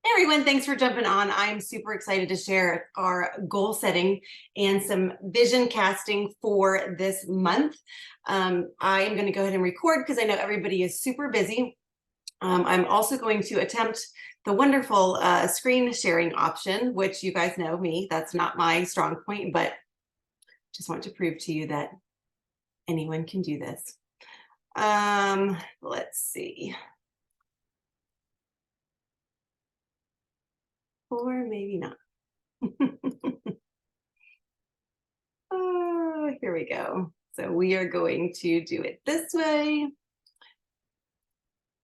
Hey everyone, thanks for jumping on. I'm super excited to share our goal setting and some vision casting for this month. I am going to go ahead and record because I know everybody is super busy. I'm also going to attempt the wonderful screen sharing option, which you guys know me, that's not my strong point, but just want to prove to you that anyone can do this. Let's see. Or maybe not. Oh, here we go. So we are going to do it this way.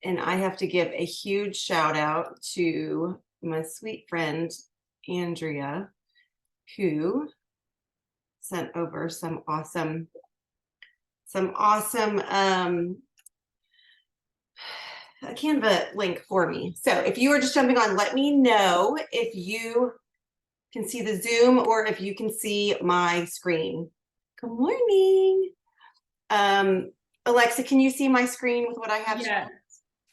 And I have to give a huge shout out to my sweet friend, Andrea, who sent over some awesome Canva link for me. So if you are just jumping on, let me know if you can see the Zoom or if you can see my screen. Good morning. Alexa, can you see my screen with what I have?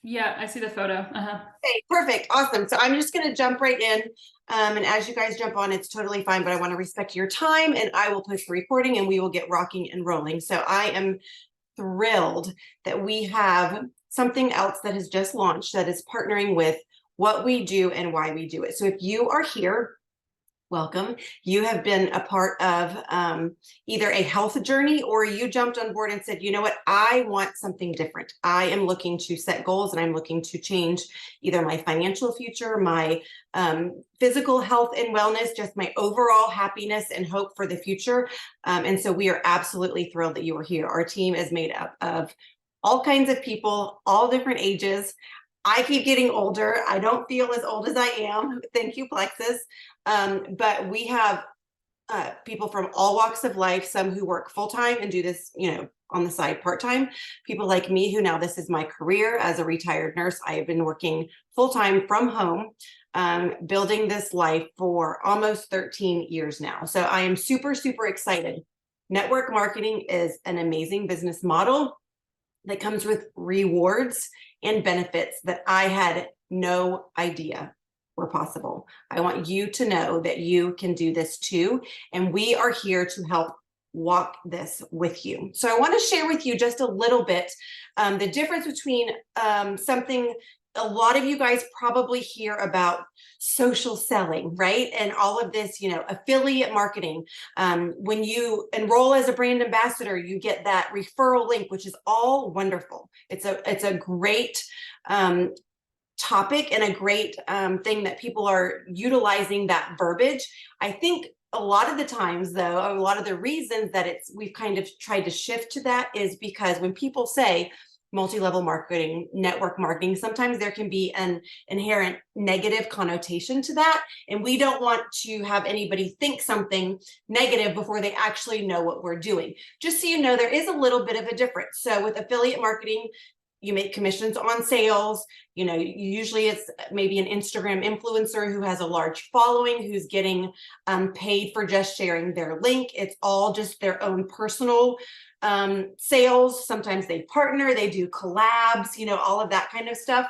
Yeah, I see the photo. Okay, perfect. Awesome. So I'm just going to jump right in. And as you guys jump on, it's totally fine, but I want to respect your time and I will push the recording and we will get rocking and rolling. So I am thrilled that we have something else that has just launched that is partnering with what we do and why we do it. So if you are here, welcome. You have been a part of either a health journey or you jumped on board and said, you know what, I want something different. I am looking to set goals and I'm looking to change either my financial future, my physical health and wellness, just my overall happiness and hope for the future. And so we are absolutely thrilled that you are here. Our team is made up of all kinds of people, all different ages. I keep getting older. I don't feel as old as I am. Thank you, Plexus. But we have people from all walks of life, some who work full-time and do this, on the side part-time. People like me who now this is my career as a retired nurse. I have been working full-time from home, building this life for almost 13 years now. So I am super, super excited. Network marketing is an amazing business model that comes with rewards and benefits that I had no idea were possible. I want you to know that you can do this too. And we are here to help walk this with you. So I want to share with you just a little bit the difference between something a lot of you guys probably hear about social selling, right? And all of this, affiliate marketing. When you enroll as a brand ambassador, you get that referral link, which is all wonderful. It's a great topic and a great thing that people are utilizing that verbiage. I think a lot of the times, though, a lot of the reasons that we've kind of tried to shift to that is because when people say multi-level marketing, network marketing, sometimes there can be an inherent negative connotation to that. And we don't want to have anybody think something negative before they actually know what we're doing. Just so you know, there is a little bit of a difference. So with affiliate marketing, you make commissions on sales. Usually it's maybe an Instagram influencer who has a large following, who's getting paid for just sharing their link. It's all just their own personal sales. Sometimes they partner, they do collabs, all of that kind of stuff,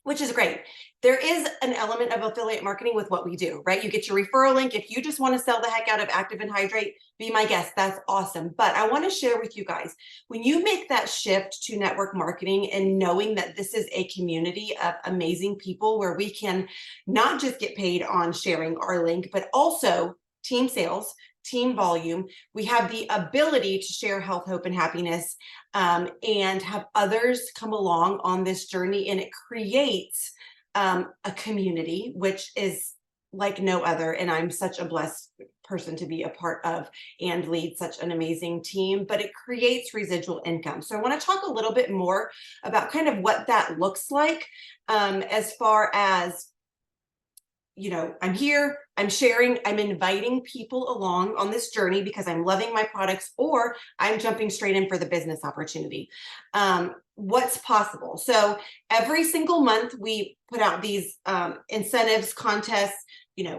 which is great. There is an element of affiliate marketing with what we do, right? You get your referral link. If you just want to sell the heck out of Active and Hydrate, be my guest. That's awesome. But I want to share with you guys, when you make that shift to network marketing and knowing that this is a community of amazing people where we can not just get paid on sharing our link, but also team sales, team volume, we have the ability to share health, hope, and happiness and have others come along on this journey. And it creates a community, which is like no other. And I'm such a blessed person to be a part of and lead such an amazing team, but it creates residual income. So I want to talk a little bit more about kind of what that looks like as far as I'm here, I'm sharing, I'm inviting people along on this journey because I'm loving my products, or I'm jumping straight in for the business opportunity. What's possible? So every single month we put out these incentives, contests,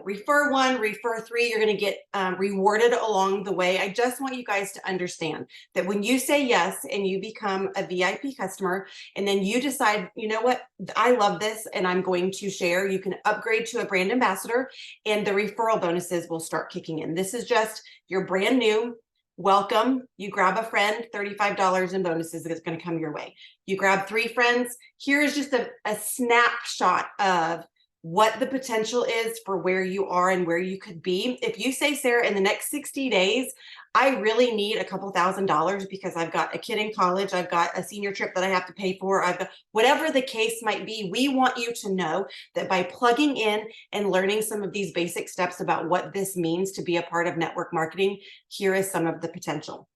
refer one, refer three, you're going to get rewarded along the way. I just want you guys to understand that when you say yes and you become a VIP customer, and then you decide, you know what, I love this and I'm going to share, you can upgrade to a brand ambassador and the referral bonuses will start kicking in. This is just, you're brand new. Welcome. You grab a friend, $35 in bonuses that's going to come your way. You grab 3 friends. Here's just a snapshot of what the potential is for where you are and where you could be. If you say, Sarah, in the next 60 days, I really need a couple $1,000s because I've got a kid in college, I've got a senior trip that I have to pay for, I've got whatever the case might be, we want you to know that by plugging in and learning some of these basic steps about what this means to be a part of network marketing, here is some of the potential.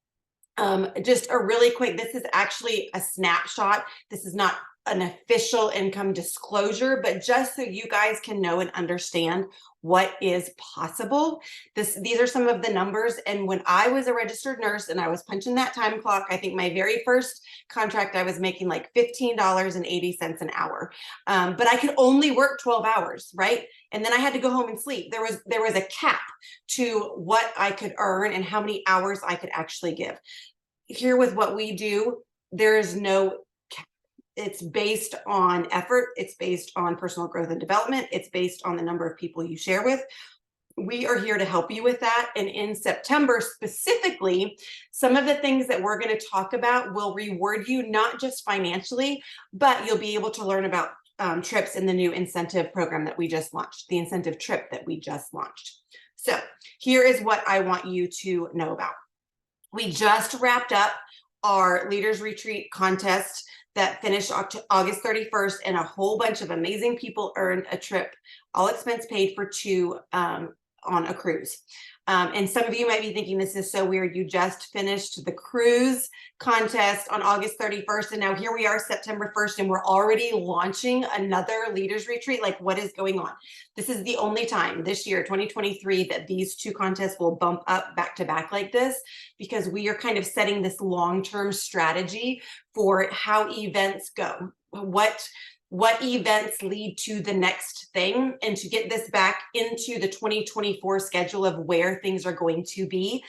Just a really quick, this is actually a snapshot. This is not an official income disclosure, but just so you guys can know and understand what is possible. These are some of the numbers. And when I was a registered nurse and I was punching that time clock, I think my very first contract, I was making like $15.80 an hour. But I could only work 12 hours, right? And then I had to go home and sleep. There was a cap to what I could earn and how many hours I could actually give. Here with what we do, there is no cap. It's based on effort. It's based on personal growth and development. It's based on the number of people you share with. We are here to help you with that. And in September specifically, some of the things that we're going to talk about will reward you, not just financially, but you'll be able to learn about trips in the new incentive program that we just launched, the incentive trip that we just launched. So here is what I want you to know about. We just wrapped up our Leaders Retreat contest that finished August 31st, and a whole bunch of amazing people earned a trip, all expense paid for 2 on a cruise. And some of you might be thinking, this is so weird. You just finished the cruise contest on August 31st. And now here we are, September 1st, and we're already launching another Leaders Retreat. Like, what is going on? This is the only time this year, 2023, that these 2 contests will bump up back to back like this, because we are kind of setting this long-term strategy for how events go. What events lead to the next thing, and to get this back into the 2024 schedule of where things are going to be.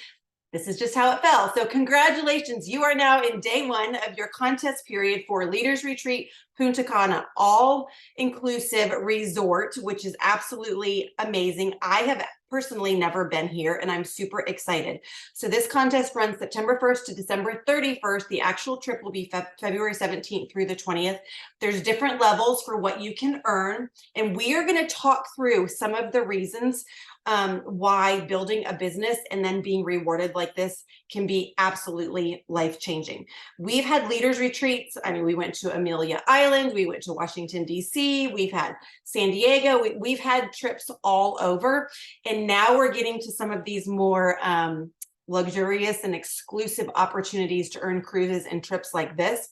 This is just how it fell. So congratulations, you are now in day 1 of your contest period for Leaders Retreat Punta Cana all-inclusive resort, which is absolutely amazing. I have personally never been here and I'm super excited. So this contest runs September 1st to December 31st. The actual trip will be February 17th through the 20th. There's different levels for what you can earn, and we are going to talk through some of the reasons why building a business and then being rewarded like this can be absolutely life-changing. We've had leaders retreats. I mean, we went to Amelia Island, we went to Washington, D.C., we've had San Diego, we've had trips all over. And now we're getting to some of these more luxurious and exclusive opportunities to earn cruises and trips like this.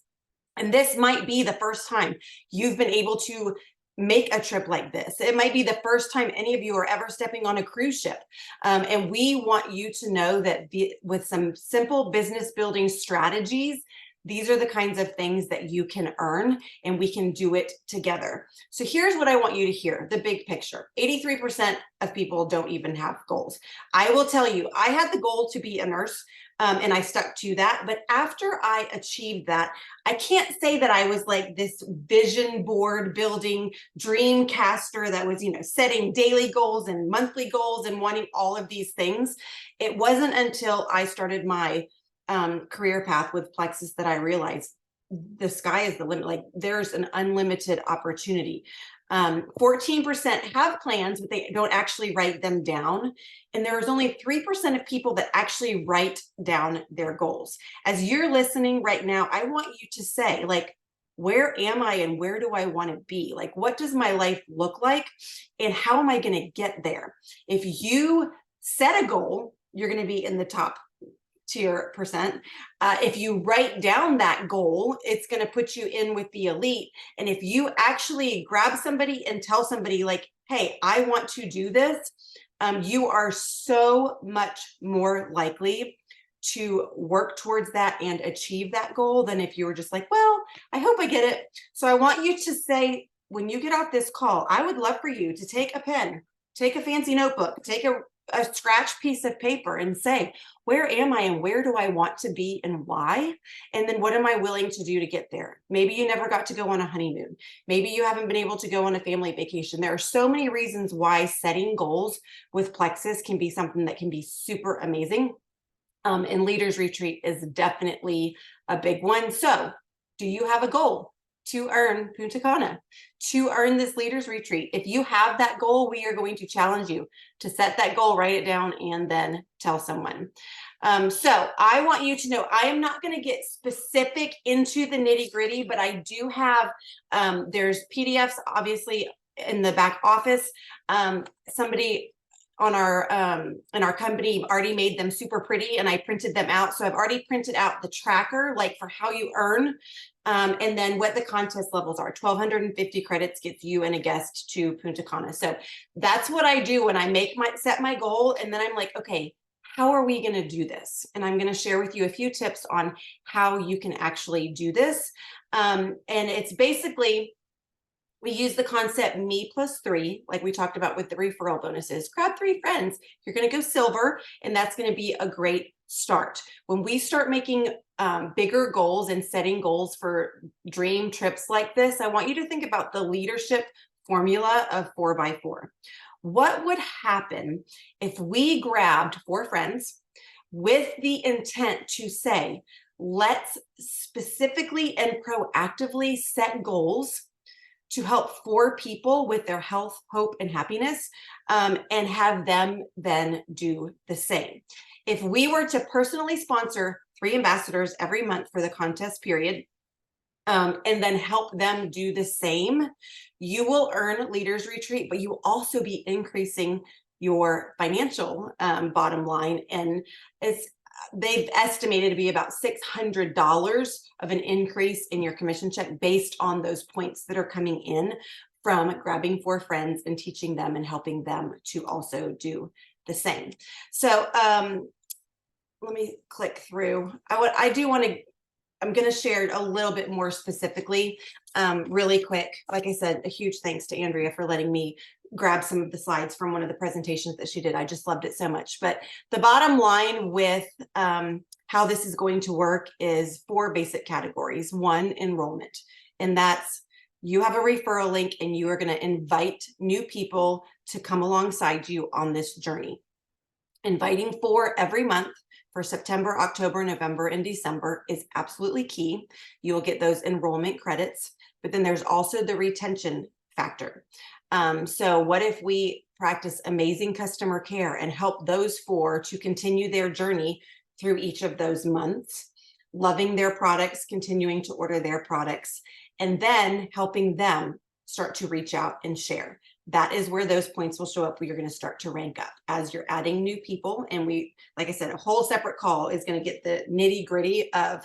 And this might be the first time you've been able to make a trip like this. It might be the first time any of you are ever stepping on a cruise ship. And we want you to know that with some simple business building strategies, these are the kinds of things that you can earn, and we can do it together. So here's what I want you to hear, the big picture. 83% of people don't even have goals. I will tell you, I had the goal to be a nurse, and I stuck to that. But after I achieved that, I can't say that I was like this vision board building dream caster that was, setting daily goals and monthly goals and wanting all of these things. It wasn't until I started my career path with Plexus that I realized the sky is the limit. Like, there's an unlimited opportunity. 14% have plans, but they don't actually write them down. And there is only 3% of people that actually write down their goals. As you're listening right now, I want you to say, like, where am I and where do I want to be? Like, what does my life look like? And how am I going to get there? If you set a goal, you're going to be in the top tier percent. If you write down that goal, it's going to put you in with the elite. And if you actually grab somebody and tell somebody like, hey, I want to do this, you are so much more likely to work towards that and achieve that goal than if you were just like, well, I hope I get it. So I want you to say, when you get off this call, I would love for you to take a pen take a fancy notebook, take a scratch piece of paper and say, where am I and where do I want to be and why? And then what am I willing to do to get there? Maybe you never got to go on a honeymoon. Maybe you haven't been able to go on a family vacation. There are so many reasons why setting goals with Plexus can be something that can be super amazing. And Leaders Retreat is definitely a big one. So do you have a goal to earn Punta Cana, to earn this Leaders Retreat? If you have that goal, we are going to challenge you to set that goal, write it down, and then tell someone. So I want you to know, I am not going to get specific into the nitty gritty, but I do have, there's PDFs obviously in the back office. Somebody on our in our company already made them super pretty, and I printed them out. So I've already printed out the tracker, like for how you earn, and then what the contest levels are. 1,250 credits gets you and a guest to Punta Cana. So that's what I do when I set my goal, and then I'm like, okay, how are we going to do this? And I'm going to share with you a few tips on how you can actually do this. And it's basically, we use the concept me plus 3, like we talked about with the referral bonuses. Grab 3 friends. You're going to go silver, and that's going to be a great start. When we start making bigger goals and setting goals for dream trips like this, I want you to think about the leadership formula of 4x4. What would happen if we grabbed 4 friends with the intent to say, let's specifically and proactively set goals to help 4 people with their health, hope, and happiness, and have them then do the same. If we were to personally sponsor 3 ambassadors every month for the contest period, and then help them do the same, you will earn Leaders Retreat, but you will also be increasing your financial bottom line. And they've estimated to be about $600 of an increase in your commission check based on those points that are coming in from grabbing 4 friends and teaching them and helping them to also do the same. So let me click through. I'm going to share a little bit more specifically, really quick. Like I said, a huge thanks to Andrea for letting me grab some of the slides from one of the presentations that she did. I just loved it so much. But the bottom line with how this is going to work is 4 basic categories. 1, enrollment, and that's you have a referral link and you are going to invite new people to come alongside you on this journey. Inviting 4 every month for September, October, November, and December is absolutely key. You will get those enrollment credits, but then there's also the retention factor. So what if we practice amazing customer care and help those 4 to continue their journey through each of those months, loving their products, continuing to order their products, and then helping them start to reach out and share. That is where those points will show up, where you're going to start to rank up as you're adding new people. And we, like I said, a whole separate call is going to get the nitty gritty of,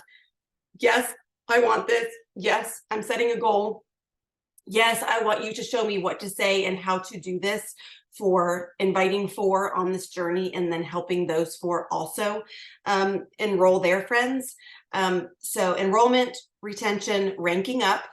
yes, I want this. Yes, I'm setting a goal. Yes, I want you to show me what to say and how to do this for inviting 4 on this journey, and then helping those 4 also enroll their friends. So enrollment, retention, ranking up,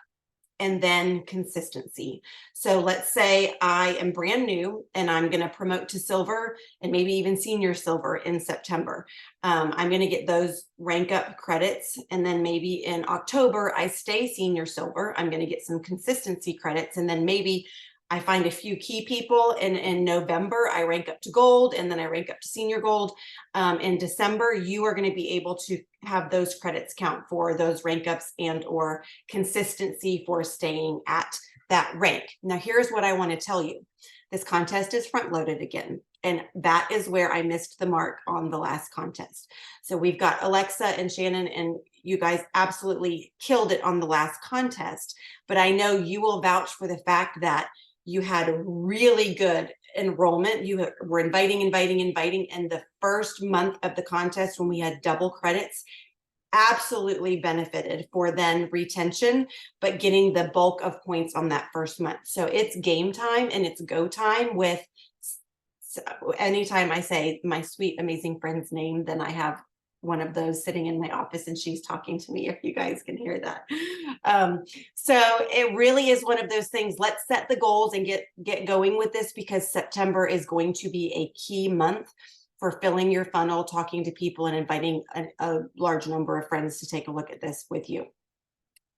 and then consistency. So let's say I am brand new and I'm going to promote to silver and maybe even senior silver in September. I'm going to get those rank up credits. And then maybe in October, I stay senior silver. I'm going to get some consistency credits. And then maybe I find a few key people, and in November, I rank up to gold, and then I rank up to senior gold. In December, you are going to be able to have those credits count for those rank ups and or consistency for staying at that rank. Now, here's what I want to tell you. This contest is front loaded again, and that is where I missed the mark on the last contest. So we've got Alexa and Shannon, and you guys absolutely killed it on the last contest, but I know you will vouch for the fact that you had a really good enrollment. You were inviting. And the first month of the contest, when we had double credits, absolutely benefited for then retention, but getting the bulk of points on that first month. So it's game time and it's go time with, anytime I say my sweet, amazing friend's name, then I have one of those sitting in my office and she's talking to me, if you guys can hear that. So it really is one of those things. Let's set the goals and get going with this, because September is going to be a key month for filling your funnel, talking to people, and inviting a large number of friends to take a look at this with you.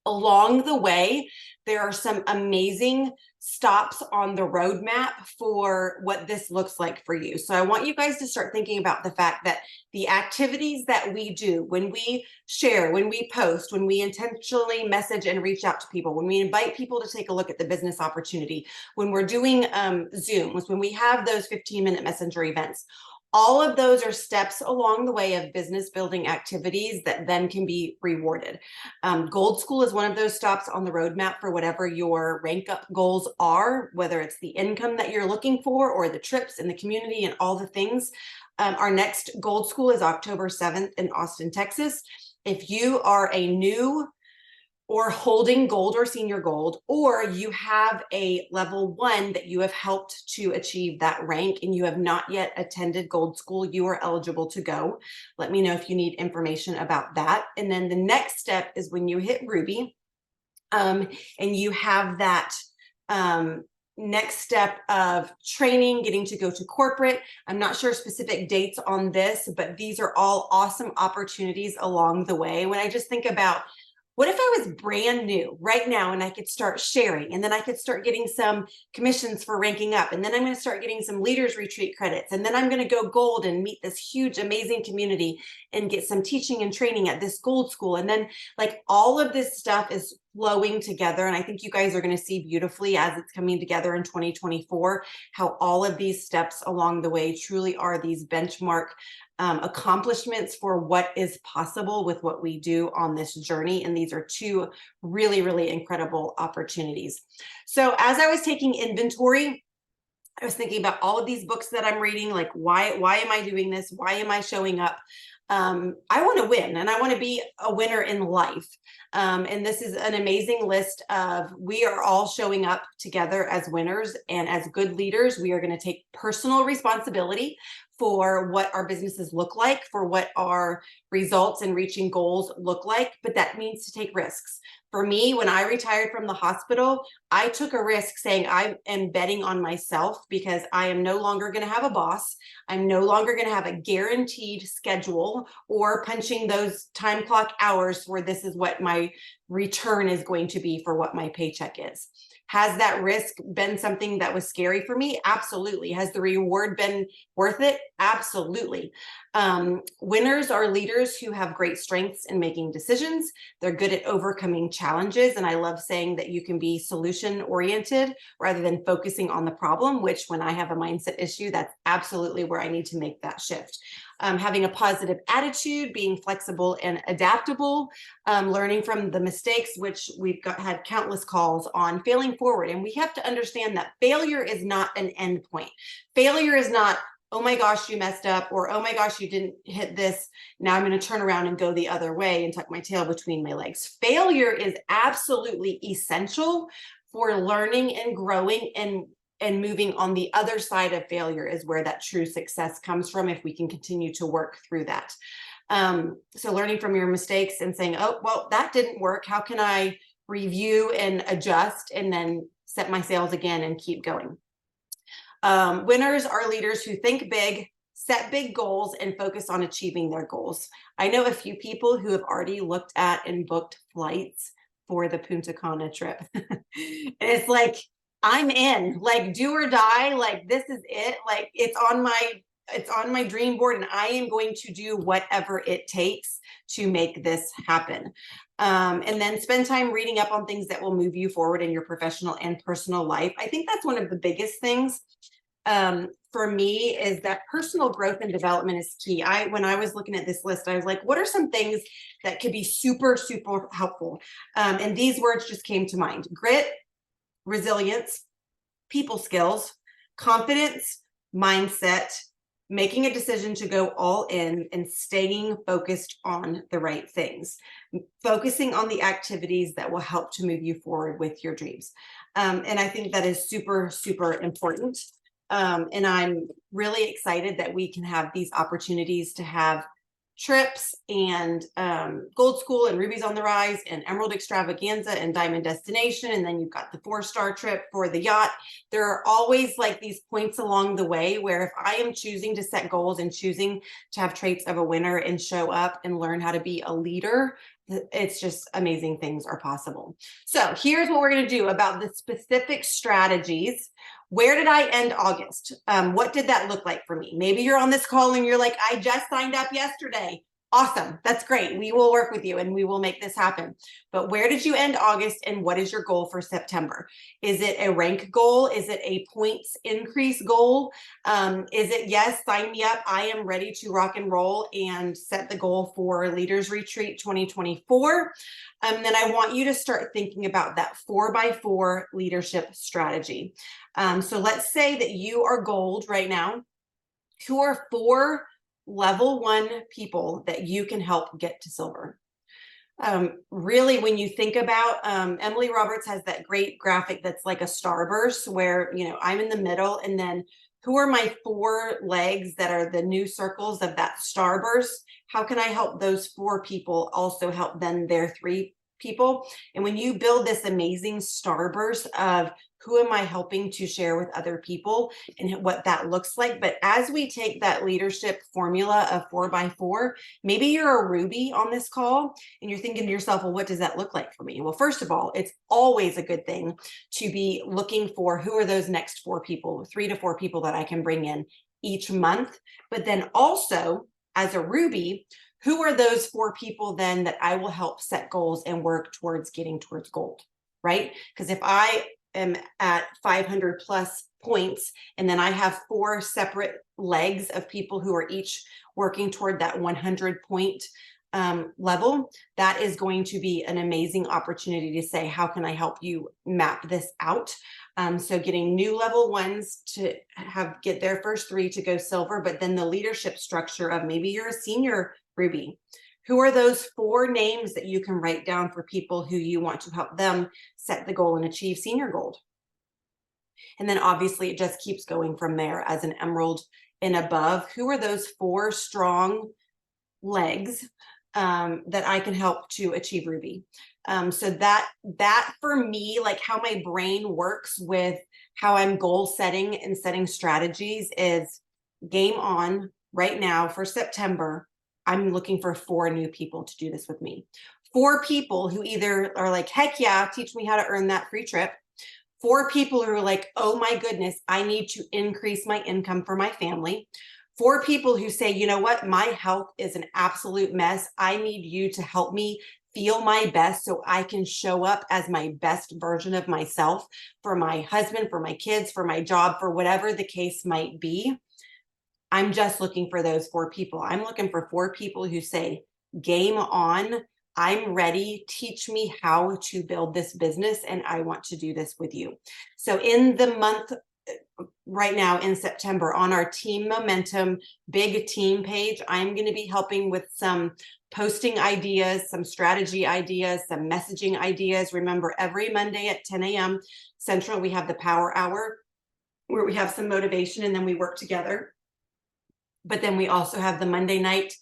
Along the way, there are some amazing stops on the roadmap for what this looks like for you. So I want you guys to start thinking about the fact that the activities that we do, when we share, when we post, when we intentionally message and reach out to people, when we invite people to take a look at the business opportunity, when we're doing Zooms, when we have those 15-minute messenger events, all of those are steps along the way of business building activities that then can be rewarded. Gold School is one of those stops on the roadmap for whatever your rank up goals are, whether it's the income that you're looking for or the trips and the community and all the things. Our next Gold School is October 7th in Austin, Texas. If you are a new or holding gold or senior gold, or you have a level 1 that you have helped to achieve that rank and you have not yet attended Gold School, you are eligible to go. Let me know if you need information about that. And then the next step is when you hit Ruby, and you have that next step of training, getting to go to corporate. I'm not sure specific dates on this, but these are all awesome opportunities along the way. When I just think about, what if I was brand new right now and I could start sharing, and then I could start getting some commissions for ranking up, and then I'm going to start getting some leaders retreat credits, and then I'm going to go gold and meet this huge, amazing community and get some teaching and training at this Gold School. And then like all of this stuff is flowing together. And I think you guys are going to see beautifully as it's coming together in 2024, how all of these steps along the way truly are these benchmark accomplishments for what is possible with what we do on this journey. And these are two really, really incredible opportunities. So as I was taking inventory, I was thinking about all of these books that I'm reading, like why am I doing this? Why am I showing up? I want to win, and I want to be a winner in life. And this is an amazing list of, we are all showing up together as winners, and as good leaders, we are going to take personal responsibility for what our businesses look like, for what our results and reaching goals look like. But that means to take risks. For me, when I retired from the hospital, I took a risk saying I am betting on myself, because I am no longer going to have a boss. I'm no longer going to have a guaranteed schedule or punching those time clock hours where this is what my return is going to be for what my paycheck is. Has that risk been something that was scary for me? Absolutely. Has the reward been worth it? Absolutely. Winners are leaders who have great strengths in making decisions. They're good at overcoming challenges. And I love saying that you can be solution oriented rather than focusing on the problem, which when I have a mindset issue, that's absolutely where I need to make that shift. Having a positive attitude, being flexible and adaptable, learning from the mistakes, which we've had countless calls on, failing forward. And we have to understand that failure is not an end point. Failure is not, oh my gosh, you messed up, or oh my gosh, you didn't hit this. Now I'm going to turn around and go the other way and tuck my tail between my legs. Failure is absolutely essential for learning and growing, and moving on the other side of failure is where that true success comes from, if we can continue to work through that. So learning from your mistakes and saying, oh, well, that didn't work. How can I review and adjust and then set my sails again and keep going? Winners are leaders who think big, set big goals, and focus on achieving their goals. I know a few people who have already looked at and booked flights for the Punta Cana trip. And it's like, I'm in, like, do or die, like this is it, like it's on my dream board, and I am going to do whatever it takes to make this happen. And then spend time reading up on things that will move you forward in your professional and personal life. I think that's one of the biggest things for me, is that personal growth and development is key. When I was looking at this list, I was like, what are some things that could be super, super helpful? And these words just came to mind: grit, resilience, people skills, confidence, mindset, making a decision to go all in, and staying focused on the right things, focusing on the activities that will help to move you forward with your dreams. And I think that is super, super important. And I'm really excited that we can have these opportunities to have trips and Gold School and Rubies on the Rise and Emerald Extravaganza and Diamond Destination. And then you've got the 4-star trip for the yacht. There are always like these points along the way where if I am choosing to set goals and choosing to have traits of a winner and show up and learn how to be a leader, it's just amazing things are possible. So here's what we're going to do about the specific strategies. Where did I end August? What did that look like for me? Maybe you're on this call and you're like, I just signed up yesterday. Awesome. That's great. We will work with you and we will make this happen. But where did you end August and what is your goal for September? Is it a rank goal? Is it a points increase goal? Is it, yes, sign me up. I am ready to rock and roll and set the goal for Leaders Retreat 2024. Then I want you to start thinking about that 4x4 leadership strategy. So let's say that you are gold right now. Who are 4 level 1 people that you can help get to silver? Really, when you think about Emily Roberts has that great graphic that's like a starburst where, you know, I'm in the middle, and then who are my 4 legs that are the new circles of that starburst? How can I help those 4 people also help then their 3 people? And when you build this amazing starburst of who am I helping to share with other people and what that looks like. But as we take that leadership formula of 4x4, maybe you're a Ruby on this call and you're thinking to yourself, well, what does that look like for me? Well, first of all, it's always a good thing to be looking for who are those next 4 people, 3 to 4 people that I can bring in each month. But then also as a Ruby, who are those 4 people then that I will help set goals and work towards getting towards gold, right? Because if I am at 500 plus points, and then I have 4 separate legs of people who are each working toward that 100 point level, that is going to be an amazing opportunity to say, how can I help you map this out? So getting new level 1s to get their first 3 to go silver, but then the leadership structure of maybe you're a senior Ruby. Who are those 4 names that you can write down for people who you want to help them set the goal and achieve senior gold? And then obviously it just keeps going from there as an emerald and above. Who are those 4 strong legs that I can help to achieve Ruby? So that for me, like how my brain works with how I'm goal setting and setting strategies is game on right now for September. I'm looking for 4 new people to do this with me. 4 people who either are like, heck yeah, teach me how to earn that free trip. 4 people who are like, oh my goodness, I need to increase my income for my family. 4 people who say, you know what, my health is an absolute mess. I need you to help me feel my best so I can show up as my best version of myself for my husband, for my kids, for my job, for whatever the case might be. I'm just looking for those 4 people. I'm looking for 4 people who say, game on, I'm ready, teach me how to build this business, and I want to do this with you. So in the month right now in September on our Team Momentum big team page, I'm going to be helping with some posting ideas, some strategy ideas, some messaging ideas. Remember, every Monday at 10 a.m. Central, we have the Power Hour where we have some motivation and then we work together. But then we also have the Monday night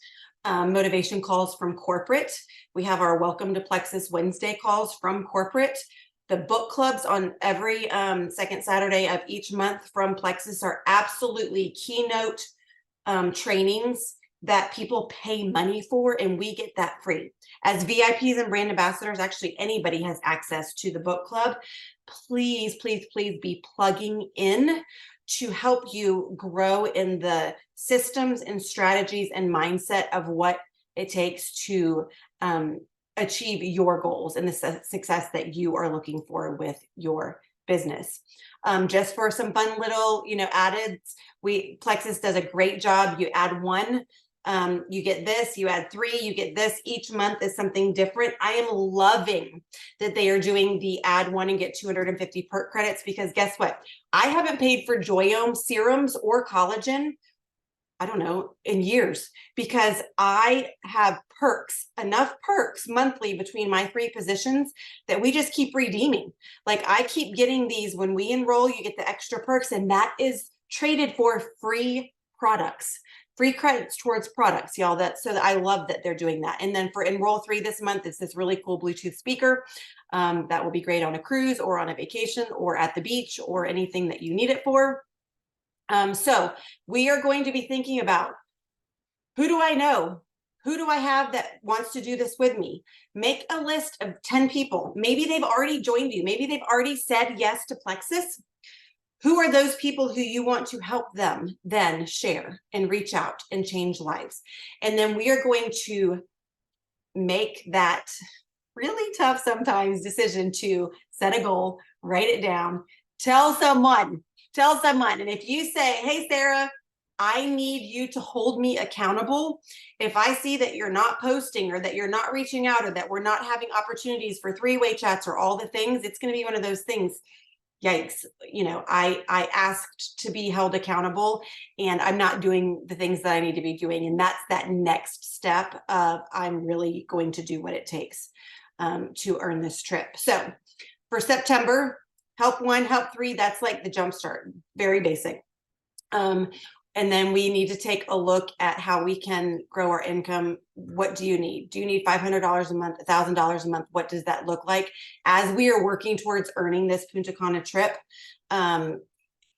motivation calls from corporate. We have our Welcome to Plexus Wednesday calls from corporate. The book clubs on every second Saturday of each month from Plexus are absolutely keynote trainings that people pay money for, and we get that free. As VIPs and brand ambassadors, actually anybody has access to the book club. Please, please, please be plugging in to help you grow in the systems and strategies and mindset of what it takes to achieve your goals and the success that you are looking for with your business. Just for some fun little, added, Plexus does a great job. You add 1, you get this, you add 3, you get this. Each month is something different. I am loving that they are doing the add 1 and get 250 perk credits, because guess what? I haven't paid for Joyome serums or collagen, I don't know, in years, because I have enough perks monthly between my 3 positions that we just keep redeeming. Like I keep getting these when we enroll, you get the extra perks, and that is traded for free products. free credits towards products, y'all. I love that they're doing that. And then for Enroll 3 this month, it's this really cool Bluetooth speaker that will be great on a cruise or on a vacation or at the beach or anything that you need it for. So we are going to be thinking about, who do I know? Who do I have that wants to do this with me? Make a list of 10 people. Maybe they've already joined you. Maybe they've already said yes to Plexus. Who are those people who you want to help them then share and reach out and change lives? And then we are going to make that really tough sometimes decision to set a goal, write it down, tell someone. And if you say, hey, Sarah, I need you to hold me accountable. If I see that you're not posting or that you're not reaching out or that we're not having opportunities for three-way chats or all the things, it's going to be one of those things. Yikes, I asked to be held accountable and I'm not doing the things that I need to be doing. And that's that next step of, I'm really going to do what it takes to earn this trip. So for September, help 1, help 3, that's like the jumpstart, very basic. And then we need to take a look at how we can grow our income. What do you need? Do you need $500 a month, $1,000 a month? What does that look like? As we are working towards earning this Punta Cana trip, filling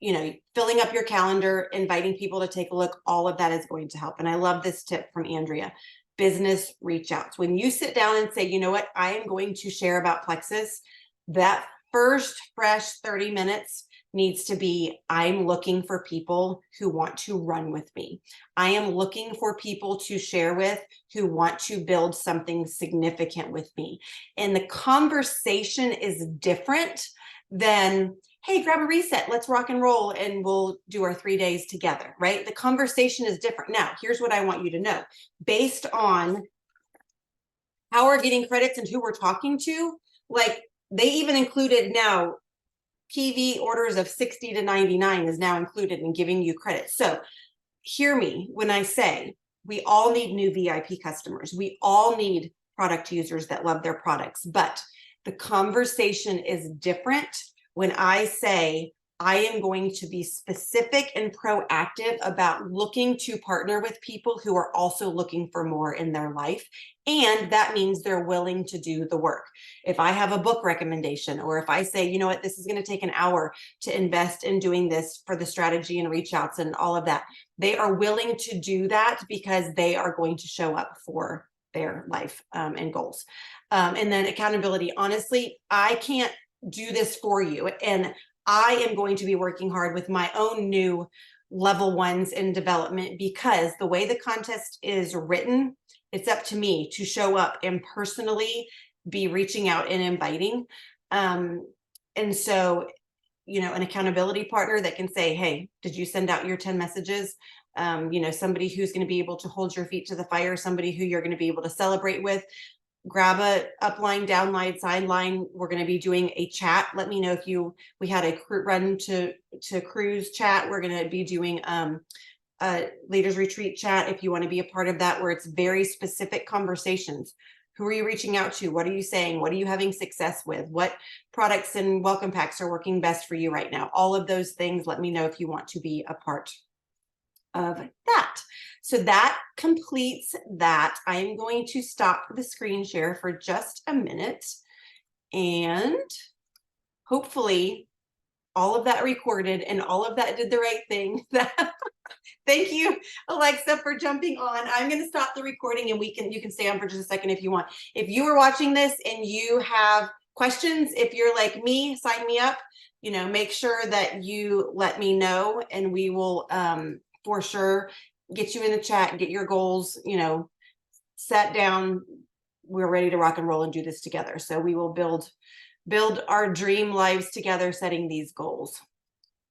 up your calendar, inviting people to take a look, all of that is going to help. And I love this tip from Andrea, business reach outs. When you sit down and say, you know what, I am going to share about Plexus, that first fresh 30 minutes needs to be, I'm looking for people who want to run with me. I am looking for people to share with who want to build something significant with me. And the conversation is different than, hey, grab a reset, let's rock and roll and we'll do our 3 days together, right? The conversation is different. Now, here's what I want you to know. Based on how we're getting credits and who we're talking to, like they even included now PV orders of 60 to 99 is now included in giving you credit. So hear me when I say we all need new VIP customers. We all need product users that love their products, but the conversation is different when I say I am going to be specific and proactive about looking to partner with people who are also looking for more in their life. And that means they're willing to do the work. If I have a book recommendation, or if I say, you know what, this is going to take an hour to invest in doing this for the strategy and reach outs and all of that, they are willing to do that because they are going to show up for their life and goals. And then accountability. Honestly, I can't do this for you. And I am going to be working hard with my own new level 1s in development, because the way the contest is written, it's up to me to show up and personally be reaching out and inviting. And so, an accountability partner that can say, hey, did you send out your 10 messages? Somebody who's going to be able to hold your feet to the fire, somebody who you're going to be able to celebrate with. Grab a upline, downline, sideline. We're going to be doing a chat. Let me know if we had a run to cruise chat. We're going to be doing a leaders retreat chat if you want to be a part of that, where it's very specific conversations. Who are you reaching out to? What are you saying? What are you having success with? What products and welcome packs are working best for you right now? All of those things, let me know if you want to be a part of that. So that completes that. I am going to stop the screen share for just a minute, and hopefully all of that recorded and all of that did the right thing. Thank you, Alexa, for jumping on. I'm going to stop the recording and you can stay on for just a second if you want. If you are watching this and you have questions, if you're like me, sign me up, make sure that you let me know, and we will for sure get you in the chat, get your goals, set down. We're ready to rock and roll and do this together. So we will build our dream lives together, setting these goals.